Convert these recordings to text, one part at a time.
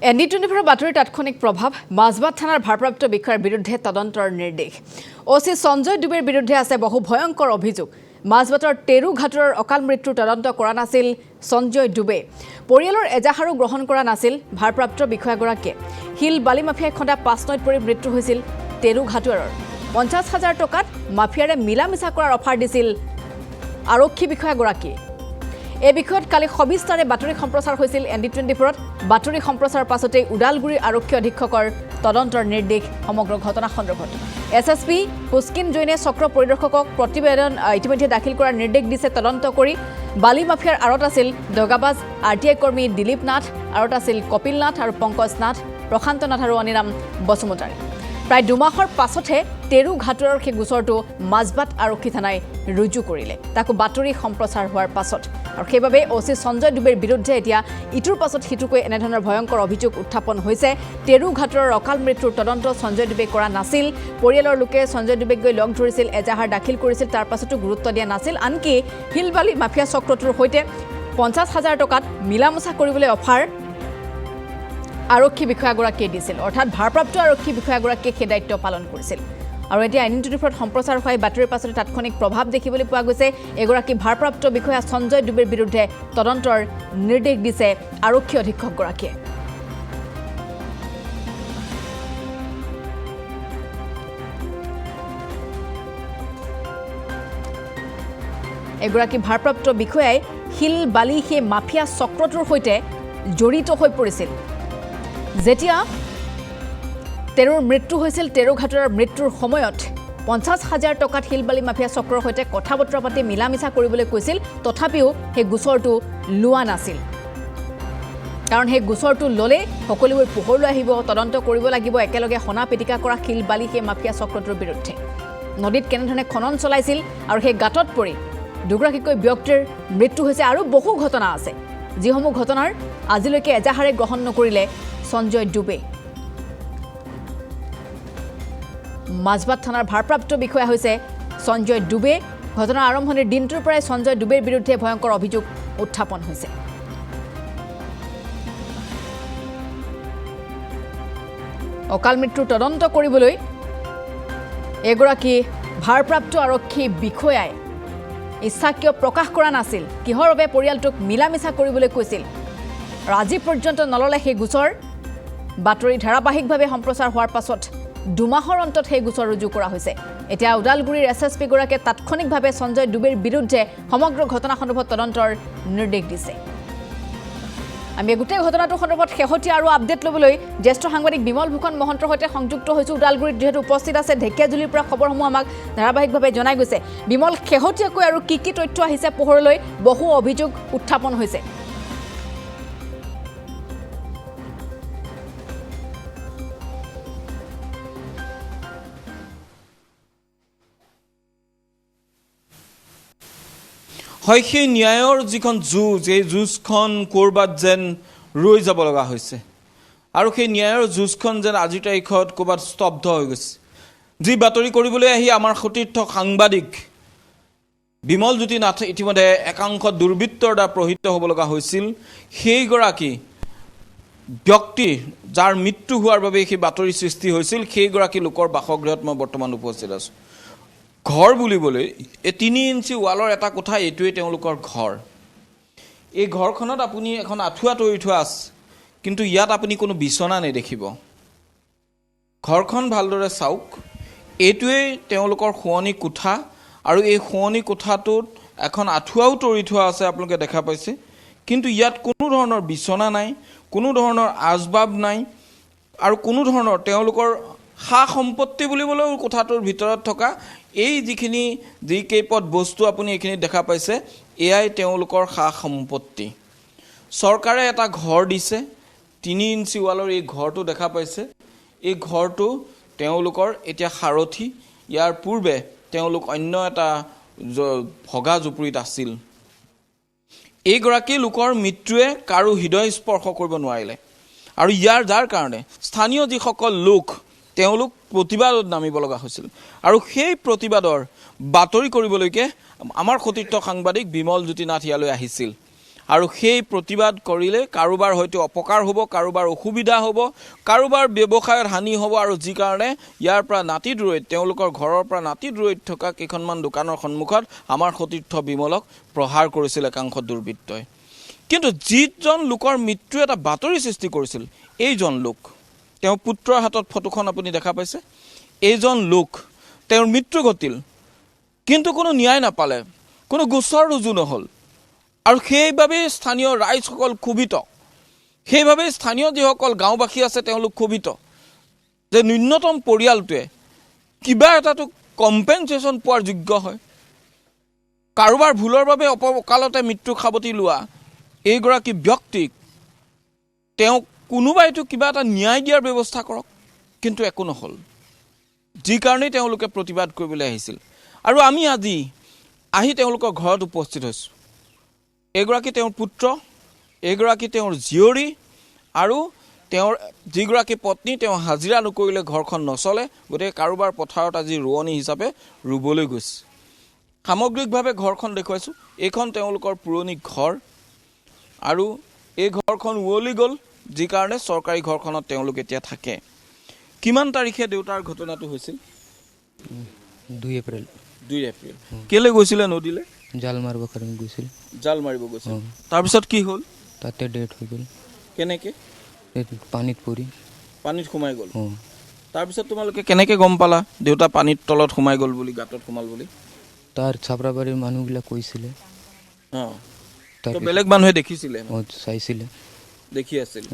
ND24 বাতৰি তাৎক্ষণিক প্ৰভাৱ মাজবাট থানাৰ ভাৰপ্ৰাপ্ত বিষয়াৰ বিৰুদ্ধে তদন্তৰ নিৰ্দেশ ওসি সঞ্জয় দুবেৰ বিৰুদ্ধে আছে বহু ভয়ংকৰ অভিযোগ মাজবাটৰ টেৰু ঘাটৰ অকাল মৃত্যুৰ তদন্ত কৰা নাছিল সঞ্জয় দুবে পৰিয়ালৰ এজাহাৰো গ্ৰহণ কৰা নাছিল ভাৰপ্ৰাপ্ত বিষয়াগৰাকীয়ে হিল বালি মাফিয়াই খন্দা 5 নৈত পৰি মৃত্যু হৈছিল টেৰু ঘাটৰৰ 50,000 টকাত মাফিয়াৰে মিলামিছা কৰাৰ অফাৰ দিছিল আৰক্ষী বিষয়াগৰাকীয়ে এই বিষয়ত কালি সবিস্তাৰে বাতৰি সম্প্ৰচাৰ হৈছিল ND24ত বাতৰি সম্প্ৰচাৰৰ পাছতে উদালগুৰি আৰক্ষী অধীক্ষকৰ তদন্তৰ নিৰ্দেশ সমগ্ৰ ঘটনা সন্দৰ্ভত SSP পুষ্কিন জৈনে চক্ৰ পৰিদৰ্শকক প্ৰতিবেদন ইতিমধ্যে দাখিল কৰাৰ নিৰ্দেশ দিছে তদন্ত কৰি বালি মাফিয়াৰ আৰত আছিল দগাবাজ RTI কৰ্মী দিলীপ নাথ আৰত আছিল কপিল নাথ আৰু পংকজ নাথ প্ৰশান্ত নাথ আৰু অনিৰাম বসুমতাৰী প্ৰায় 2 মাহৰ পাছতে টেৰু ঘাটৰৰ সেই গোচৰটো মাজবাট আৰক্ষী থানাই ৰুজু কৰিলে তাকো বাতৰি সম্প্ৰচাৰ হোৱাৰ পাছত আৰু সেইবাবে ওসি সঞ্জয় দুবেৰ বিৰুদ্ধে এতিয়া ইটোৰ পাছত সিটোকৈ এনেধৰণৰ ভয়ংকৰ অভিযোগ উত্থাপন হৈছে টেৰু ঘাটৰ অকাল মৃত্যুৰ তদন্ত সঞ্জয় দুবে কৰা নাছিল পৰিয়ালৰ লোকে সঞ্জয় দুবেক গৈ লগ ধৰিছিল এজাহাৰ দাখিল কৰিছিল তাৰ পাছতো গুৰুত্ব দিয়া নাছিল আনকি হিলবালি মাফিয়া চক্ৰটোৰ সৈতে 50,000 টকাত মিলামছা কৰিবলৈ অফাৰ আৰক্ষী বিষয়াগৰাকীয়ে দিছিল অৰ্থাৎ ভাৰপ্ৰাপ্ত আৰক্ষী বিষয়াগৰাকীয়ে সেই দায়িত্ব পালন কৰিছিল আৰু এতিয়া ND24ত সম্প্ৰচাৰ হোৱা বাতৰিৰ পাছতে তাৎক্ষণিক প্ৰভাৱ দেখিবলৈ পোৱা গৈছে এগৰাকী ভাৰপ্ৰাপ্ত বিষয়া সঞ্জয় দুবেৰ বিৰুদ্ধে তদন্তৰ নিৰ্দেশ দিছে আৰক্ষী অধীক্ষকগৰাকীয়ে এগৰাকী ভাৰপ্ৰাপ্ত বিষয়াই হিল বালি সেই মাফিয়া চক্ৰটোৰ সৈতে জড়িত হৈ পৰিছিল যেতিয়া টেৰুৰ মৃত্যু হৈছিল টেৰু ঘাটৰ মৃত্যুৰ সময়ত 50,000 টকাত হিলবালি মাফিয়া চক্ৰৰ সৈতে কথা বতৰা পাতি মিলামিছা কৰিবলৈ কৈছিল তথাপিও সেই গোচৰটো লোৱা নাছিল কাৰণ সেই গোচৰটো ললে সকলোবোৰ পোহৰলৈ আহিব তদন্ত কৰিব লাগিব একেলগে হনা পিটিকা কৰা হিলবালি সেই মাফিয়া চক্ৰটোৰ বিৰুদ্ধে নদীত কেনেধৰণে খনন চলাইছিল আৰু সেই গাঁতত পৰি দুগৰাকীকৈ ব্যক্তিৰ মৃত্যু হৈছে আৰু বহু ঘটনা আছে যিসমূহ ঘটনাৰ আজিলৈকে এজাহাৰে গ্ৰহণ নকৰিলে সঞ্জয় দুবে মাজবাট থানাৰ ভাৰপ্ৰাপ্ত বিষয়া হৈছে সঞ্জয় দুবে ঘটনাৰ আৰম্ভণিৰ দিনটোৰ পৰাই সঞ্জয় দুবেৰ বিৰুদ্ধে ভয়ংকৰ অভিযোগ উত্থাপন হৈছে অকাল মৃত্যুৰ তদন্ত কৰিবলৈ এগৰাকী ভাৰপ্ৰাপ্ত আৰক্ষী বিষয়াই ইচ্ছা কিয় প্ৰকাশ কৰা নাছিল কিহৰ বাবে পৰিয়ালটোক মিলামিছা কৰিবলৈ কৈছিল আৰু আজি পৰ্যন্ত নললে সেই গোচৰ বাতৰি ধাৰাবাহিকভাৱে সম্প্ৰচাৰ হোৱাৰ পাছত 2 মাহৰ অন্তত সেই গোচৰ ৰুজু কৰা হৈছে এতিয়া উদালগুৰিৰ SSP গৰাকীয়ে তাৎক্ষণিকভাৱে সঞ্জয় দুবেৰ বিৰুদ্ধে সমগ্ৰ ঘটনা সন্দৰ্ভত তদন্তৰ নিৰ্দেশ দিছে আমি গোটেই ঘটনাটো সন্দৰ্ভত শেহতীয়া আৰু আপডেট ল'বলৈ জ্যেষ্ঠ সাংবাদিক বিমল ভূষণ মহন্তৰ সৈতে সংযুক্ত হৈছো উদালগুৰিত যেহেতু উপস্থিত আছে ঢেকিয়াজুলিৰ পৰা খবৰসমূহ আমাক ধাৰাবাহিকভাৱে জনাই গৈছে বিমল শেহতীয়াকৈ আৰু কি কি তথ্য আহিছে পোহৰলৈ বহু অভিযোগ উত্থাপন হৈছে হয় সেই ন্যায়ৰ যিখন যুঁজ এই যুঁজখন কৰবাত যেন ৰৈ যাব লগা হৈছে আৰু সেই ন্যায়ৰ যুঁজখন যেন আজিৰ তাৰিখত কৰবাত স্তব্ধ হৈ গৈছে যি বাতৰি কৰিবলৈ আহি আমাৰ সতীৰ্থ সাংবাদিক বিমল জ্যোতি নাথ ইতিমধ্যে একাংশ দুৰ্বৃত্তৰ দ্বাৰা প্ৰহিত হ'ব লগা হৈছিল সেইগৰাকী ব্যক্তি যাৰ মৃত্যু হোৱাৰ বাবে সেই বাতৰি সৃষ্টি হৈছিল সেইগৰাকী লোকৰ বাসগৃহত মই বৰ্তমান উপস্থিত আছোঁ ঘৰ বুলিবলৈ এই 3 ইঞ্চি ৱালৰ এটা কোঠা এইটোৱে তেওঁলোকৰ ঘৰ এই ঘৰখনত আপুনি এখন আঁঠুৱা তৰি থোৱা আছে কিন্তু ইয়াত আপুনি কোনো বিছনা নেদেখিব ঘৰখন ভালদৰে চাওক এইটোৱে তেওঁলোকৰ শুৱনি কোঠা আৰু এই শুৱনি কোঠাটোত এখন আঁঠুৱাও তৰি থোৱা আছে আপোনালোকে দেখা পাইছে কিন্তু ইয়াত কোনো ধৰণৰ বিছনা নাই কোনো ধৰণৰ আচবাব নাই আৰু কোনো ধৰণৰ তেওঁলোকৰ সা সম্পত্তি বুলিবলৈও কোঠাটোৰ ভিতৰত থকা এই যিখিনি কেইপদ বস্তু আপুনি এইখিনি দেখা পাইছে এয়াই তেওঁলোকৰ সা সম্পত্তি চৰকাৰে এটা ঘৰ দিছে 3 ইঞ্চি ৱালৰ এই ঘৰটো দেখা পাইছে এই ঘৰটো তেওঁলোকৰ এতিয়া সাৰথি ইয়াৰ পূৰ্বে তেওঁলোক অন্য এটা ভগা জুপুৰিত আছিল এইগৰাকী লোকৰ মৃত্যুৱে কাৰো হৃদয় স্পৰ্শ কৰিব নোৱাৰিলে আৰু ইয়াৰ যাৰ কাৰণে স্থানীয় যিসকল লোক তেওঁলোক প্ৰতিবাদত নামিব লগা হৈছিল আৰু সেই প্ৰতিবাদৰ বাতৰি কৰিবলৈকে আমাৰ সতীৰ্থ সাংবাদিক বিমল জ্যোতি নাথ ইয়ালৈ আহিছিল আৰু সেই প্ৰতিবাদ কৰিলে কাৰোবাৰ হয়তো অপকাৰ হ'ব, কাৰোবাৰ অসুবিধা হ'ব, কাৰোবাৰ ব্যৱসায়ত হানি হ'ব, আৰু যি কাৰণে ইয়াৰ পৰা নাতি দূৰৈত তেওঁলোকৰ ঘৰৰ পৰা নাতি দূৰৈত থকা কেইখনমান দোকানৰ সন্মুখত আমাৰ সতীৰ্থ বিমলক প্ৰহাৰ কৰিছিল একাংশ দুৰ্বৃত্তই। কিন্তু যিজন লোকৰ মৃত্যু এটা বাতৰি সৃষ্টি কৰিছিল, এইজন লোক, তেওঁৰ পুত্ৰৰ হাতত ফটোখন আপুনি দেখা পাইছে, এইজন লোক তেওঁৰ মৃত্যু ঘটিল, কিন্তু কোনো ন্যায় নাপালে, কোনো গোচৰ ৰুজু নহ'ল। আৰু সেইবাবেই স্থানীয় ৰাইজসকল ক্ষোভিত, সেইবাবেই স্থানীয় যিসকল গাঁওবাসী আছে তেওঁলোক ক্ষোভিত যে ন্যূনতম পৰিয়ালটোৱে কিবা এটাতো কম্পেনচেশ্যন পোৱাৰ যোগ্য হয়। কাৰোবাৰ ভুলৰ বাবে অকালতে মৃত্যু সাৱটি লোৱা এইগৰাকী ব্যক্তিক তেওঁক কোনোবাইতো কিবা এটা ন্যায় দিয়াৰ ব্যৱস্থা কৰক, কিন্তু একো নহ'ল, যি কাৰণেই তেওঁলোকে প্ৰতিবাদ কৰিবলৈ আহিছিল। আৰু আমি আজি আহি তেওঁলোকৰ ঘৰত উপস্থিত হৈছোঁ। এগৰাকী তেওঁৰ পুত্ৰ, এগৰাকী তেওঁৰ জীয়ৰী, আৰু তেওঁৰ যিগৰাকী পত্নী, তেওঁ হাজিৰা নকৰিলে ঘৰখন নচলে, গতিকে কাৰোবাৰ পথাৰত আজি ৰোৱনী হিচাপে ৰুবলৈ গৈছে। সামগ্ৰিকভাৱে ঘৰখন দেখুৱাইছোঁ, এইখন তেওঁলোকৰ পুৰণি ঘৰ, আৰু এই ঘৰখন উৱলি গ'ল, যি কাৰণে চৰকাৰী ঘৰখনত তেওঁলোক এতিয়া থাকে। কিমান তাৰিখে দেউতাৰ ঘটনাটো হৈছিল? 2 এপ্ৰিল। 2 এপ্ৰিল। কেলৈ গৈছিলে নদীলৈ? জাল মাৰিব কাৰণে গৈছিল। জাল মাৰিব গৈছিল। তাৰপিছত কি হ'ল? তাতে ডেথ হৈ গ'ল। কেনেকৈ? পানীত পৰি পানীত সোমাই গ'ল। তাৰপিছত তোমালোকে কেনেকৈ গম পালা দেউতা পানীত তলত সোমাই গ'ল বুলি, গাঁতত সোমাল বুলি? তাৰ চাপৰাবাৰীৰ মানুহবিলাক কৈছিলে। বেলেগ মানুহে দেখিছিলে? চাইছিলে, দেখি আছিল।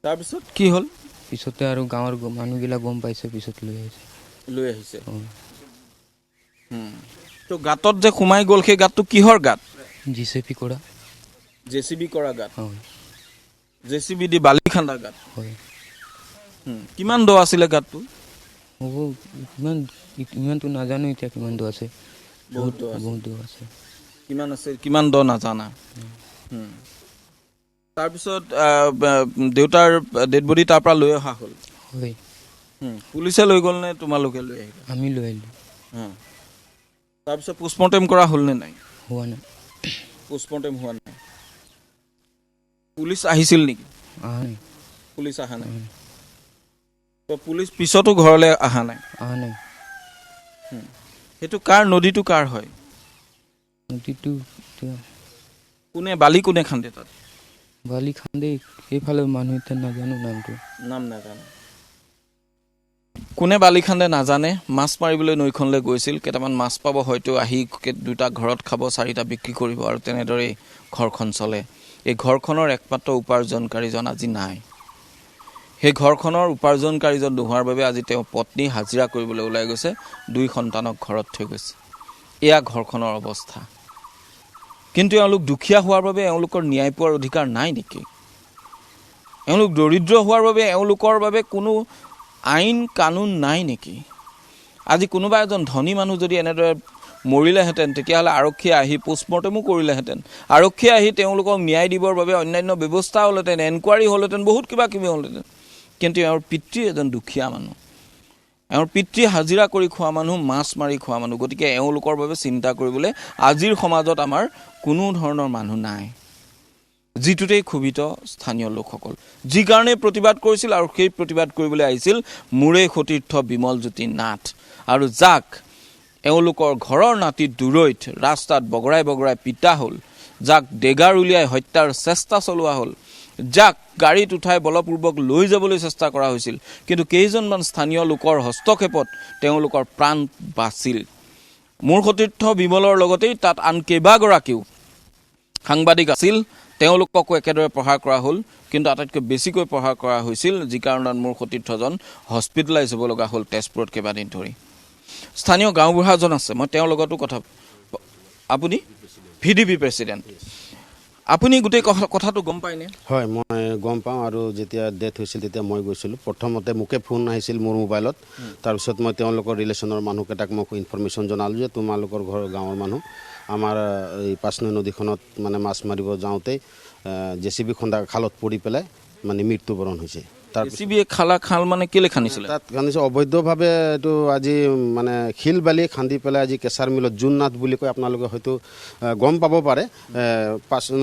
তাৰপিছত কি হ'ল? পিছতে আৰু গাঁৱৰ মানুহবিলাক গম পাইছে, পিছত লৈ আহিছে। তো গাঁতত যে সোমাই গ'ল, সেই গাঁতটো কিহৰ গাঁত? জেচিবি কৰা। জেচিবি কৰা গাঁত? জেচিবি দি বালি খান্দা গাঁত? হয়। কিমান দ আছিলে গাঁতটো? হ'ব, ইমানটো নাজানো এতিয়া কিমান দ আছে। বহুত দ আছে। কিমান আছে, কিমান দ নাজানা? তাৰপিছত দেউতাৰ ডেড বডি তাৰ পৰা লৈ অহা হ'ল? হয়। পুলিচে লৈ গ'ল নে তোমালোকে লৈ আহিলা? আমি লৈ আহিলোঁ। তাৰপিছত পোষ্টমৰ্টেম কৰা হ'ল নে নাই? হোৱা নাই। পোষ্টমৰ্টেম হোৱা নাই। পুলিচ আহিছিল নেকি? অহা নাই। পুলিচ অহা নাই। তো পুলিচ পিছতো ঘৰলৈ অহা নাই? অহা নাই। সেইটো কাৰ, নদীটো কাৰ হয়? নদীটো কোনে, বালি কোনে খান্দে তাত? বালি খান্দে সেইফালে মানুহ, এতিয়া নাজানো নামটো। নাম নাজানো। কোনে বালি খান্দে নাজানে, মাছ মাৰিবলৈ নৈখনলৈ গৈছিল, কেইটামান মাছ পাব, হয়তো আহি 2টা ঘৰত খাব, 4টা বিক্ৰী কৰিব, আৰু তেনেদৰেই ঘৰখন চলে। এই ঘৰখনৰ একমাত্ৰ উপাৰ্জনকাৰীজন আজি নাই। সেই ঘৰখনৰ উপাৰ্জনকাৰীজন নোহোৱাৰ বাবে আজি তেওঁ পত্নী হাজিৰা কৰিবলৈ ওলাই গৈছে, 2 সন্তানক ঘৰত থৈ গৈছে। এয়া ঘৰখনৰ অৱস্থা। কিন্তু এওঁলোক দুখীয়া হোৱাৰ বাবে এওঁলোকৰ ন্যায় পোৱাৰ অধিকাৰ নাই নেকি? এওঁলোক দৰিদ্ৰ হোৱাৰ বাবে এওঁলোকৰ বাবে কোনো আইন কানুন নাই নেকি? আজি কোনোবা এজন ধনী মানুহ যদি এনেদৰে মৰিলেহেঁতেন, তেতিয়াহ'লে আৰক্ষীয়ে আহি পোষ্টমৰ্টেমো কৰিলেহেঁতেন, আৰক্ষীয়ে আহি তেওঁলোকক ন্যায় দিবৰ বাবে অন্যান্য ব্যৱস্থা হ'লহেঁতেন, এনকুৱাৰী হ'লহেঁতেন, বহুত কিবা কিবি হ'লহেঁতেন। কিন্তু এওঁৰ পিতৃ এজন দুখীয়া মানুহ, এওঁৰ পিতৃ হাজিৰা কৰি খোৱা মানুহ, মাছ মাৰি খোৱা মানুহ, গতিকে এওঁলোকৰ বাবে চিন্তা কৰিবলৈ আজিৰ সমাজত আমাৰ কোনো ধৰণৰ মানুহ নাই। যিটোতেই ক্ষোভিত স্থানীয় লোকসকল, যি কাৰণেই প্ৰতিবাদ কৰিছিল, আৰু সেই প্ৰতিবাদ কৰিবলৈ আহিছিল মোৰেই সতীৰ্থ বিমলজ্যোতি নাথ, আৰু যাক এওঁলোকৰ ঘৰৰ নাতি দূৰৈত ৰাস্তাত বগৰাই বগৰাই পিটা হ'ল, যাক ডেগাৰ উলিয়াই হত্যাৰ চেষ্টা চলোৱা হ'ল, যাক গাড়ীত উঠাই বলপূৰ্বক লৈ যাবলৈ চেষ্টা কৰা হৈছিল, কিন্তু কেইজনমান স্থানীয় লোকৰ হস্তক্ষেপত তেওঁলোকৰ প্ৰাণ বাচিল। মোৰ সতীৰ্থ বিমলৰ লগতেই তাত আন কেইবাগৰাকীও সাংবাদিক আছিল, তেওঁলোককো একেদৰে প্ৰহাৰ কৰা হ'ল, কিন্তু আটাইতকৈ বেছিকৈ প্ৰহাৰ কৰা হৈছিল, যি কাৰণত মোৰ সতীৰ্থজন হস্পিটেলাইজ হ'ব লগা হ'ল তেজপুৰত কেইবাদিন ধৰি। স্থানীয় গাঁওবুঢ়াজন আছে, মই তেওঁৰ লগতো কথা, আপুনি VDP প্ৰেচিডেণ্ট, আপুনি গোটেই কথাটো গম পায়নে? হয়, মই গম পাওঁ, আৰু যেতিয়া ডেথ হৈছিল তেতিয়া মই গৈছিলোঁ। প্ৰথমতে মোকে ফোন আহিছিল মোৰ মোবাইলত, তাৰপিছত মই তেওঁলোকৰ ৰিলেশ্যনৰ মানুহকেইটাক মোক ইনফৰ্মেশ্যন জনালোঁ যে তোমালোকৰ ঘৰৰ গাঁৱৰ মানুহ আমাৰ এই 5 নৈ নদীখনত মানে মাছ মাৰিব যাওঁতেই জেচিবি খন্দা খালত পৰি পেলাই মানে মৃত্যুবৰণ হৈছে। তাৰ JCB খালা খাল মানে কেলে খান্দিছিলে তাত খান্দিছে অবৈধভাৱে এইটো আজি মানে শিল বালি খান্দি পেলাই আজি কেঁচাৰ মিলত জোননাথ বুলি কয় আপোনালোকে হয়তো গম পাব পাৰে 5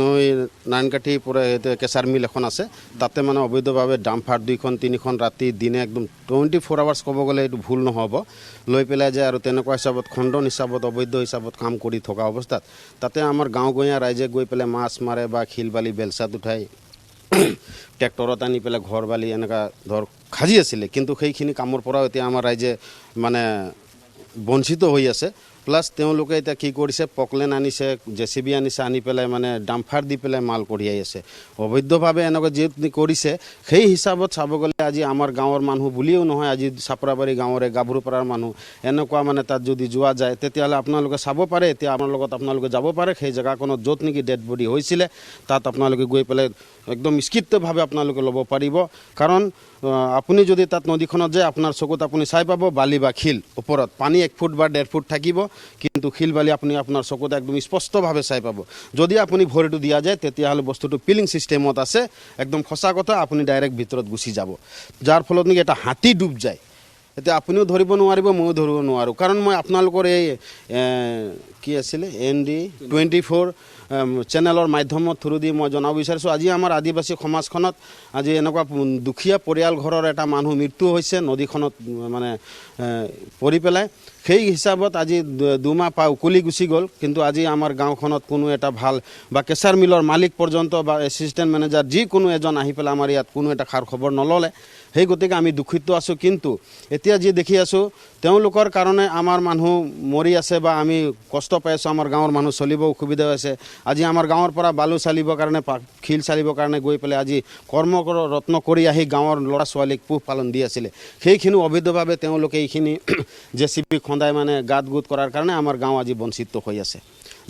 নাৰায়ণকাঠি পৰা কেঁচাৰ মিল এখন আছে তাতে মানে অবৈধভাৱে ডাম্পাৰ 2খন 3খন ৰাতি দিনে একদম 24 আৱাৰ্ছ ক'ব গ'লে এইটো ভুল নহ'ব লৈ পেলাই যায় আৰু তেনেকুৱা হিচাপত খণ্ডন হিচাপত অবৈধ হিচাপত কাম কৰি থকা অৱস্থাত তাতে আমাৰ গাঁৱগঞা ৰাইজে গৈ পেলাই মাছ মাৰে বা শিল বালি বেলচাত উঠাই ট্ৰেক্টৰত আনি পেলাই ঘৰ বালি এনেকুৱা ধৰ সাজি আছিলে কিন্তু সেইখিনি কামৰ পৰাও এতিয়া আমাৰ ৰাইজে মানে বঞ্চিত হৈ আছে প্লাছ তেওঁলোকে এতিয়া কি কৰিছে পকলেন আনিছে JCB আনিছে আনি পেলাই মানে ডাম্পাৰ দি পেলাই মাল কঢ়িয়াই আছে অবৈধভাৱে এনেকুৱা যি কৰিছে সেই হিচাপত চাব গ'লে আজি আমাৰ গাঁৱৰ মানুহ বুলিও নহয় আজি চাপৰাবাৰী গাঁৱৰে গাভৰুপাৰাৰ মানুহ এনেকুৱা মানে তাত যদি যোৱা যায় তেতিয়াহ'লে আপোনালোকে চাব পাৰে এতিয়া আমাৰ লগত আপোনালোকে যাব পাৰে সেই জেগাখনত য'ত নেকি ডেড বডি হৈছিলে তাত আপোনালোকে গৈ পেলাই একদম স্কিতভাৱে আপোনালোকে ল'ব পাৰিব কাৰণ আপুনি যদি তাত নদীখনত যায় আপোনাৰ চকুত আপুনি চাই পাব বালি বা শিল ওপৰত পানী 1 ফুট বা 1.5 ফুট থাকিব কিন্তু শিল বালি আপুনি আপোনাৰ চকুত একদম স্পষ্টভাৱে চাই পাব যদি আপুনি ভৰিটো দিয়া যায় তেতিয়াহ'লে বস্তুটো পিলিং চিষ্টেমত আছে একদম সঁচা কথা আপুনি ডাইৰেক্ট ভিতৰত গুচি যাব যাৰ ফলত নেকি এটা হাতী ডুব যায় এতিয়া আপুনিও ধৰিব নোৱাৰিব ময়ো ধৰিব নোৱাৰোঁ কাৰণ মই আপোনালোকৰ এই কি আছিলে ND 24 চেনেলৰ মাধ্যমৰ থ্ৰু দি মই জনাব বিচাৰিছোঁ আজি আমাৰ আদিবাসী সমাজখনত আজি এনেকুৱা দুখীয়া পৰিয়াল ঘৰৰ এটা মানুহ মৃত্যু হৈছে নদীখনত মানে পৰি পেলাই সেই হিচাপত আজি 2 মাহ উকলি গুচি গ'ল কিন্তু আজি আমাৰ গাঁওখনত কোনো এটা ভাল বা কেঁচাৰ মিলৰ মালিক পৰ্যন্ত বা এছিষ্টেণ্ট মেনেজাৰ যিকোনো এজন আহি পেলাই আমাৰ ইয়াত কোনো এটা খা খবৰ নল'লে সেই গতিকে আমি দুখিত আছোঁ কিন্তু এতিয়া যি দেখি আছোঁ তেওঁলোকৰ কাৰণে আমাৰ মানুহ মৰি আছে বা আমি কষ্ট পাই আছোঁ আমাৰ গাঁৱৰ মানুহ চলিব অসুবিধা হৈছে আজি আমাৰ গাঁৱৰ পৰা বালু চালিবৰ কাৰণে শিল চালিবৰ কাৰণে গৈ পেলাই আজি কৰ্মৰত্ন কৰি আহি গাঁৱৰ ল'ৰা ছোৱালীক পোহপালন দি আছিলে সেইখিনি অবৈধভাৱে তেওঁলোকে এইখিনি JCB খন্দাই মানে গাত গোট কৰাৰ কাৰণে আমাৰ গাঁও আজি বঞ্চিত হৈ আছে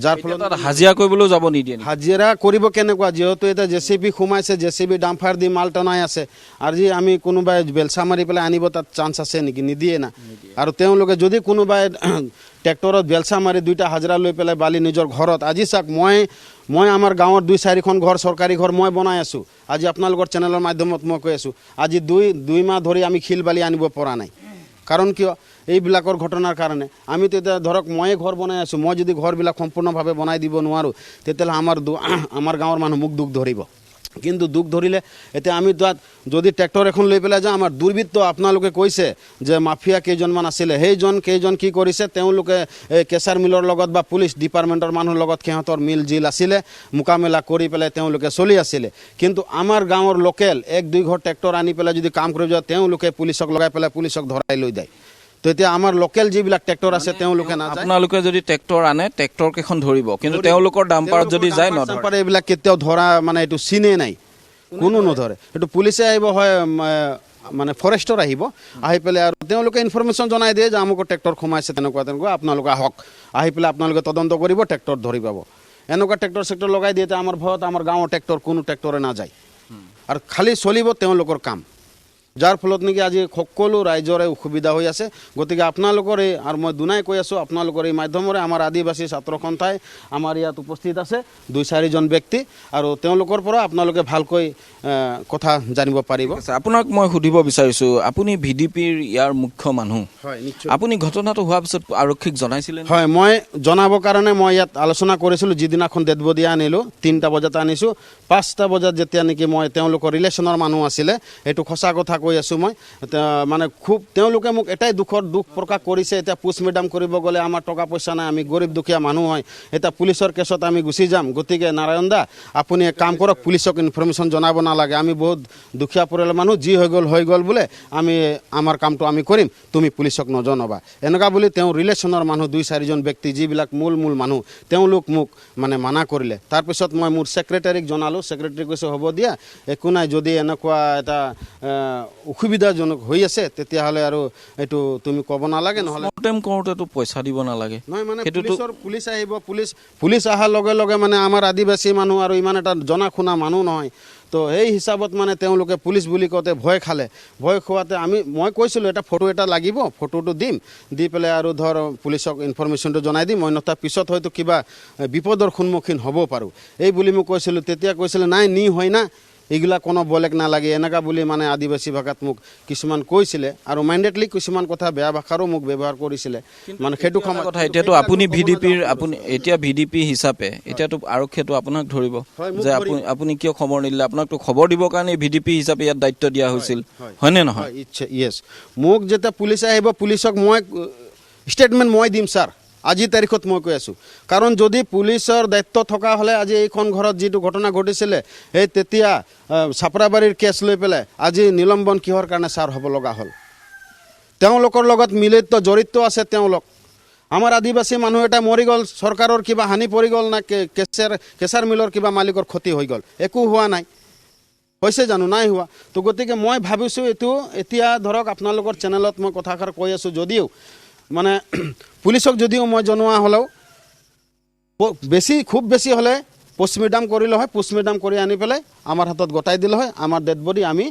যাৰ ফলত হাজিৰা কৰিবলৈও যাব নিদিয়ে হাজিৰা কৰিব কেনেকুৱা যিহেতু এতিয়া JCB সোমাইছে JCB ডাম্পাৰ দি মাল টনাই আছে আজি আমি কোনোবাই বেলচা মাৰি পেলাই আনিব তাত চান্স আছে নেকি নিদিয়ে না আৰু তেওঁলোকে যদি কোনোবাই ট্ৰেক্টৰত বেলচা মাৰি 2টা হাজিৰা লৈ পেলাই বালি নিজৰ ঘৰত আজি চাওক মই আমাৰ গাঁৱৰ 2-4খন ঘৰ চৰকাৰী ঘৰ মই বনাই আছোঁ আজি আপোনালোকৰ চেনেলৰ মাধ্যমত মই কৈ আছোঁ আজি 2 মাহ ধৰি আমি শিল বালি আনিব পৰা নাই কাৰণ কিয় এইবিলাকৰ ঘটনাৰ কাৰণে আমি তেতিয়া ধৰক ময়ে ঘৰ বনাই আছোঁ মই যদি ঘৰবিলাক সম্পূৰ্ণভাৱে বনাই দিব নোৱাৰোঁ তেতিয়াহ'লে আমাৰ গাঁৱৰ মানুহ মোক দুখ ধৰিব কিন্তু দুখ ধৰিলে এতিয়া আমি তাত যদি ট্ৰেক্টৰ এখন লৈ পেলাই যাওঁ আমাৰ দুৰ্বৃত্ত আপোনালোকে কৈছে যে মাফিয়া কেইজনমান আছিলে কেইজন কি কৰিছে তেওঁলোকে এই কেঁচাৰ মিলৰ লগত বা পুলিচ ডিপাৰ্টমেণ্টৰ মানুহৰ লগত সিহঁতৰ মিল জিল আছিলে মোকামিলা কৰি পেলাই তেওঁলোকে চলি আছিলে কিন্তু আমাৰ গাঁৱৰ লোকেল 1-2 ঘৰ ট্ৰেক্টৰ আনি পেলাই যদি কাম কৰিব যায় তেওঁলোকে পুলিচক লগাই পেলাই পুলিচক ধৰাই লৈ যায় তো এতিয়া আমাৰ লোকেল যিবিলাক ট্ৰেক্টৰ আছে তেওঁলোকে নাযায় আপোনালোকে যদি ট্ৰেক্টৰ আনে ট্ৰেক্টৰ কেইখন ধৰিব কিন্তু তেওঁলোকৰ ডাম্পাৰত যদি যায় নধৰে এইবিলাক কেতিয়াও ধৰা মানে এইটো চিনে নাই কোনো নধৰে এইটো পুলিচে আহিব হয় মানে ফৰেষ্টৰ আহিব আহি পেলাই আৰু তেওঁলোকে ইনফৰমেশ্যন জনাই দিয়ে যে আমুকৰ ট্ৰেক্টৰ সোমাইছে তেনেকুৱা আপোনালোকে আহক আহি পেলাই আপোনালোকে তদন্ত কৰিব ট্ৰেক্টৰ ধৰি পাব এনেকুৱা ট্ৰেক্টৰ চেক্টৰ লগাই দিয়ে আমাৰ ভয়ত আমাৰ গাঁৱৰ কোনো ট্ৰেক্টৰে নাযায় আৰু খালি চলিব তেওঁলোকৰ কাম যাৰ ফলত নেকি আজি সকলো ৰাইজৰে অসুবিধা হৈ আছে গতিকে আপোনালোকৰ এই আৰু মই দুনাই কৈ আছোঁ আপোনালোকৰ এই মাধ্যমেৰে আমাৰ আদিবাসী ছাত্ৰ সন্থাই আমাৰ ইয়াত উপস্থিত আছে 2-4জন ব্যক্তি আৰু তেওঁলোকৰ পৰা আপোনালোকে ভালকৈ কথা জানিব পাৰিব আপোনাক মই সুধিব বিচাৰিছোঁ আপুনি VDPৰ ইয়াৰ মুখ্য মানুহ হয় নিশ্চয় আপুনি ঘটনাটো হোৱাৰ পিছত আৰক্ষীক জনাইছিলে হয় মই জনাবৰ কাৰণে মই ইয়াত আলোচনা কৰিছিলোঁ যিদিনাখন ডেড বডি আনিলোঁ 3টা বজাত আনিছোঁ 5টা বজাত যেতিয়া নেকি মই তেওঁলোকৰ ৰিলেশ্যনৰ মানুহ আছিলে এইটো সঁচা কথা কৈ আছোঁ মই মানে খুব তেওঁলোকে মোক এটাই দুখ প্ৰকাশ কৰিছে এতিয়া পোষ্টমৰ্টেম কৰিব গ'লে আমাৰ টকা পইচা নাই আমি গৰীব দুখীয়া মানুহ হয় এতিয়া পুলিচৰ কেছত আমি গুচি যাম গতিকে নাৰায়ণ দা আপুনি এক কাম কৰক পুলিচক ইনফৰমেশ্যন জনাব নালাগে আমি বহুত দুখীয়া পৰিয়ালৰ মানুহ যি হৈ গ'ল বোলে আমি আমাৰ কামটো আমি কৰিম তুমি পুলিচক নজনাবা এনেকুৱা বুলি তেওঁ ৰিলেশ্যনৰ মানুহ 2-4জন ব্যক্তি যিবিলাক মূল মানুহ তেওঁলোক মোক মানে মানা কৰিলে তাৰপিছত মই মোৰ ছেক্ৰেটাৰীক জনালোঁ ছেক্ৰেটাৰী কৈছে হ'ব দিয়া একো নাই যদি এনেকুৱা এটা অসুবিধাজনক হৈ আছে তেতিয়াহ'লে আৰু এইটো তুমি ক'ব নালাগে নহ'লে কৰোঁতেতো পইচা দিব নালাগে নহয় মানে পুলিচ আহিব পুলিচ অহাৰ লগে লগে মানে আমাৰ আদিবাসী মানুহ আৰু ইমান এটা জনা শুনা মানুহ নহয় তো সেই হিচাপত মানে তেওঁলোকে পুলিচ বুলি কওঁতে ভয় খালে ভয় খোৱাতে মই কৈছিলোঁ এটা ফটো এটা লাগিব ফটোটো দিম দি পেলাই আৰু ধৰ পুলিচক ইনফৰমেশ্যনটো জনাই দিম অন্যথা পিছত হয়তো কিবা বিপদৰ সন্মুখীন হ'ব পাৰোঁ এই বুলি মই কৈছিলোঁ তেতিয়া কৈছিলে নাই হয় না এইগিলা কোনো বেলেগ নালাগে এনেকা বুলি মানে আদিবাসী ভাষাত মোক কিছুমান কৈছিলে আৰু মাইণ্ডেডলি কিছুমান কথা বেয়া ভাষাৰো মোক ব্যৱহাৰ কৰিছিলে মানে সেইটো সময়ত কথা এতিয়াতো আপুনি ভিডিপিৰ আপুনি এতিয়া ভিডিপি হিচাপে এতিয়াতো আৰক্ষীয়েতো আপোনাক ধৰিব যে আপুনি কিয় খবৰ নিদিলে আপোনাকতো খবৰ দিবৰ কাৰণে ভিডিপি হিচাপে ইয়াত দায়িত্ব দিয়া হৈছিল হয়নে নহয় ইয়েছ মোক যেতিয়া পুলিচে আহিব পুলিচক মই ষ্টেটমেণ্ট মই দিম ছাৰ আজি তাৰিখত মই কৈ আছোঁ কাৰণ যদি পুলিচৰ দায়িত্ব থকা হ'লে আজি এইখন ঘৰত যিটো ঘটনা ঘটিছিলে সেই তেতিয়া চাপৰাবাৰীৰ কেছ লৈ পেলাই আজি নিলম্বন কিহৰ কাৰণে ছাৰ হ'ব লগা হ'ল তেওঁলোকৰ লগত মিলিত জড়িত আছে তেওঁলোক আমাৰ আদিবাসী মানুহ এটা মৰি গ'ল চৰকাৰৰ কিবা হানি পৰি গ'ল না কেঁচাৰ মিলৰ কিবা মালিকৰ ক্ষতি হৈ গ'ল একো হোৱা নাই হৈছে জানো নাই হোৱা তো গতিকে মই ভাবিছোঁ এইটো এতিয়া ধৰক আপোনালোকৰ চেনেলত মই কথাষাৰ কৈ আছোঁ যদিও মানে পুলিচক যদিও মই জনোৱা হ'লেও খুব বেছি হ'লে পোষ্টমৰ্টম কৰিলে হয় পোষ্টমৰ্টম কৰি আনি পেলাই আমাৰ হাতত গতাই দিলে হয় আমাৰ ডেড বডি আমি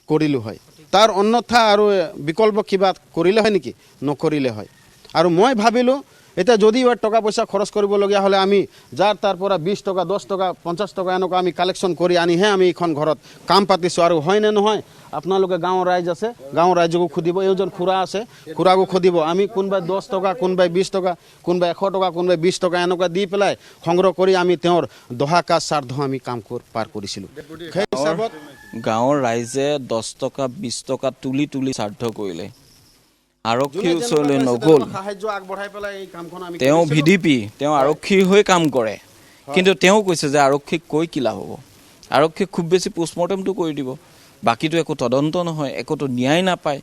কৰিলোঁ হয় তাৰ অন্যথা আৰু বিকল্প কিবা কৰিলে হয় নেকি নকৰিলে হয় আৰু মই ভাবিলোঁ এতিয়া যদি টকা পইচা খৰচ কৰিবলগীয়া হ'লে আমি যাৰ তাৰ পৰা 20 টকা 10 টকা 50 টকা এনেকুৱা আমি কালেকশ্যন কৰি আনিহে আমি এইখন ঘৰত কাম পাতিছোঁ আৰু হয়নে নহয় আপোনালোকে গাঁৱৰ ৰাইজ আছে গাঁৱৰ ৰাইজকো সুধিব এইজন খুৰা আছে খুৰাকো সুধিব আমি কোনোবাই 10 টকা কোনোবাই 20 টকা কোনোবাই 100 টকা কোনোবাই 20 টকা এনেকুৱা দি পেলাই সংগ্ৰহ কৰি আমি তেওঁৰ দহা কাজ শ্ৰাদ্ধ আমি কাম পাৰ কৰিছিলোঁ সেই হিচাপত গাঁৱৰ ৰাইজে 10 টকা 20 টকা তুলি শ্ৰাদ্ধ কৰিলে আৰক্ষীৰ ওচৰলৈ নগ'ল সাহায্য আগবঢ়াই পেলাই এই কামখন আমি তেওঁ ভিডিপি তেওঁ আৰক্ষীৰ হৈ কাম কৰে কিন্তু তেওঁ কৈছে যে আৰক্ষীক কৈ কি লাভ হ'ব আৰক্ষীক খুব বেছি পোষ্টমৰ্টমটো কৰি দিব বাকীটো একো তদন্ত নহয় একোতো ন্যায় নাপায়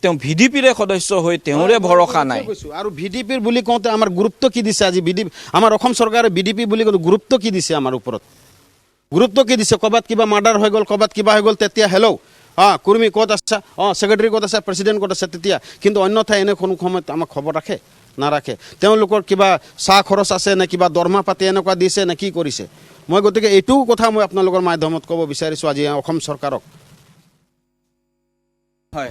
তেওঁ ভিডিপিৰে সদস্য হৈ তেওঁৰে ভৰসা নাই আৰু ভিডিপিৰ বুলি কওঁতে আমাৰ গুৰুত্ব কি দিছে আজি ভিডিপি আমাৰ অসম চৰকাৰে ভিডিপি বুলি কওঁতে গুৰুত্ব কি দিছে আমাৰ ওপৰত গুৰুত্ব কি দিছে ক'ৰবাত কিবা মাৰ্ডাৰ হৈ গ'ল ক'ৰবাত কিবা হৈ গ'ল তেতিয়া হেল্ল' কুৰ্মী ক'ত আছে ছেক্ৰেটাৰী ক'ত আছে প্ৰেচিডেণ্ট ক'ত আছে তেতিয়া কিন্তু অন্যথা এনে কোনো সময়ত আমাক খবৰ ৰাখে নাৰাখে তেওঁলোকৰ কিবা চাহ খৰচ আছে নে কিবা দৰমহা পাতি এনেকুৱা দিছে নে কি কৰিছে মই গতিকে এইটোও কথা মই আপোনালোকৰ মাধ্যমত ক'ব বিচাৰিছোঁ আজি অসম চৰকাৰক হয়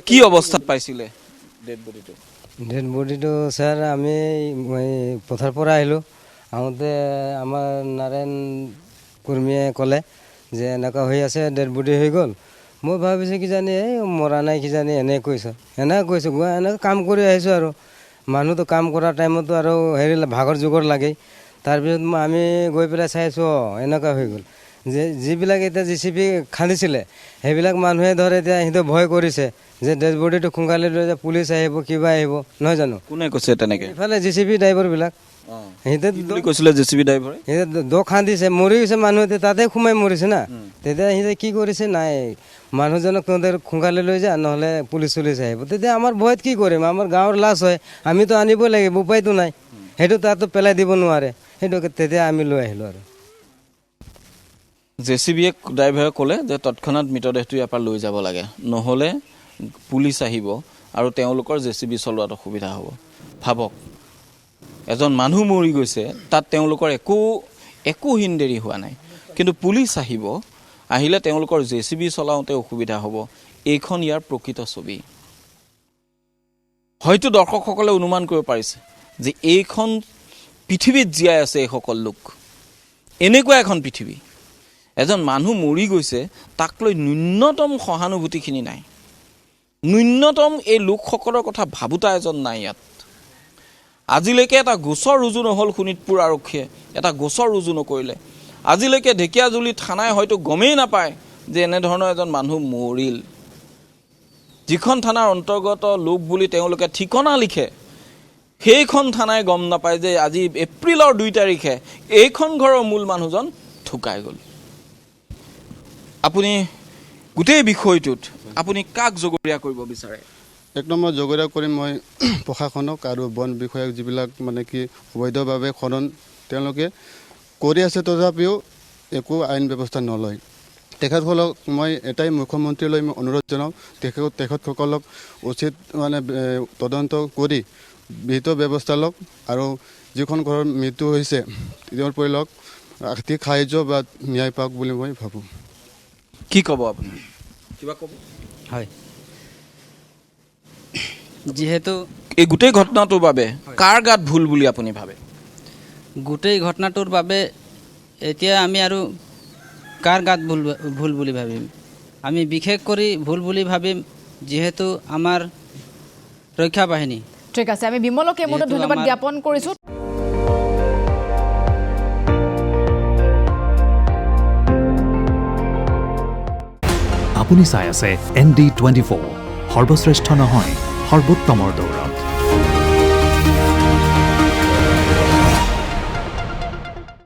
কি অৱস্থাত পাইছিলে ডেড বডিটো ছাৰ আমি পথাৰ পৰা আহিলোঁ আহোঁতে আমাৰ নাৰায়ণ কুৰ্মীয়ে ক'লে যে এনেকুৱা হৈ আছে ডেড বডি হৈ গ'ল মই ভাবিছোঁ কিজানি এই মৰা নাই কিজানি এনেকৈ কৈছোঁ এনেকৈ কাম কৰি আহিছোঁ আৰু মানুহটো কাম কৰাৰ টাইমতো আৰু হেৰি ভাগৰ যুগৰ লাগেই তাৰপিছত আমি গৈ পেলাই চাইছোঁ এনেকুৱা হৈ গ'ল যে যিবিলাক এতিয়া JCB খান্দিছিলে সেইবিলাক মানুহে ধৰ এতিয়া সিহঁতে ভয় কৰিছে যে ডেড বডিটো সোনকালে লৈ যায় পুলিচ আহিব কিবা আহিব নহয় জানো কোনে কৈছে তেনেকৈ ইফালে JCB ড্ৰাইভাৰবিলাক সিহঁতে কৈছিলে JCB ড্ৰাইভাৰে সিহঁতে দ খান্দিছে মৰি গৈছে মানুহ তাতে সোমাই মৰিছে না তেতিয়া সিহঁতে কি কৰিছে নাই মানুহজনক তহঁতে সোনকালে লৈ যা নহ'লে পুলিচ আহিব তেতিয়া আমাৰ ভয়ত কি কৰিম আমাৰ গাঁৱৰ লাজ হয় আমিতো আনিব লাগিব উপায়তো নাই সেইটো তাতো পেলাই দিব নোৱাৰে সেইটো তেতিয়া আমি লৈ আহিলোঁ আৰু JCB ড্ৰাইভাৰে ক'লে যে তৎক্ষণাত মৃতদেহটো ইয়াৰ পৰা লৈ যাব লাগে নহ'লে পুলিচ আহিব আৰু তেওঁলোকৰ JCB চলোৱাত অসুবিধা হ'ব ভাবক এজন মানুহ মৰি গৈছে তাত তেওঁলোকৰ একো হিনদেৰি হোৱা নাই কিন্তু পুলিচ আহিলে তেওঁলোকৰ JCB চলাওঁতে অসুবিধা হ'ব এইখন ইয়াৰ প্ৰকৃত ছবি হয়তো দৰ্শকসকলে অনুমান কৰিব পাৰিছে যে এইখন পৃথিৱীত জীয়াই আছে এইসকল লোক এনেকুৱা এখন পৃথিৱী এজন মানুহ মৰি গৈছে তাক লৈ ন্যূনতম সহানুভূতিখিনি নাই ন্যূনতম এই লোকসকলৰ কথা ভাবোতা এজন নাই ইয়াত আজিলৈকে এটা গোচৰ ৰুজু নহ'ল শোণিতপুৰ আৰক্ষীয়ে এটা গোচৰ ৰুজু নকৰিলে আজিলৈকে ঢেকীয়াজুলি থানাই হয়তো গমেই নাপায় যে এনেধৰণৰ এজন মানুহ মৰিল যিখন থানাৰ অন্তৰ্গত লোক বুলি তেওঁলোকে ঠিকনা লিখে সেইখন থানাই গম নাপায় যে আজি এপ্ৰিলৰ 2 তাৰিখে এইখন ঘৰৰ মূল মানুহজন ঢুকাই গ'ল আপুনি গোটেই বিষয়টোত আপুনি কাক জগৰীয়া কৰিব বিচাৰে এক নম্বৰ জগৰীয়া কৰিম মই প্ৰশাসনক আৰু বন বিষয়াক যিবিলাক মানে কি অবৈধভাৱে খনন তেওঁলোকে কৰি আছে তথাপিও একো আইন ব্যৱস্থা নলয় তেখেতসকলক মই এটাই মুখ্যমন্ত্ৰীলৈ মই অনুৰোধ জনাওঁ তেখেতসকলক উচিত মানে তদন্ত কৰি বিহিত ব্যৱস্থা লওক আৰু যিখন ঘৰৰ মৃত্যু হৈছে তেওঁৰ পৰিয়ালক আৰ্থিক সাহায্য বা ন্যায় পাওক বুলি মই ভাবোঁ কি ক'ব আপুনি কিবা ক'ব হয় যিহেতু এই গোটেই ঘটনাটোৰ বাবে কাৰ গাত ভুল বুলি আপুনি ভাবে গোটেই ঘটনাটোৰ বাবে এতিয়া আমি আৰু কাৰ গাত ভুল বুলি ভাবিম আমি বিশেষ কৰি ভুল বুলি ভাবিম যিহেতু আমাৰ ৰক্ষা বাহিনী ঠিক আছে আমি বিমলক এই মুহূৰ্তত ধন্যবাদ জ্ঞাপন কৰিছোঁ আপুনি চাই আছে ND24 সৰ্বশ্ৰেষ্ঠ নহয় সৰ্বোত্তমৰ দৌৰ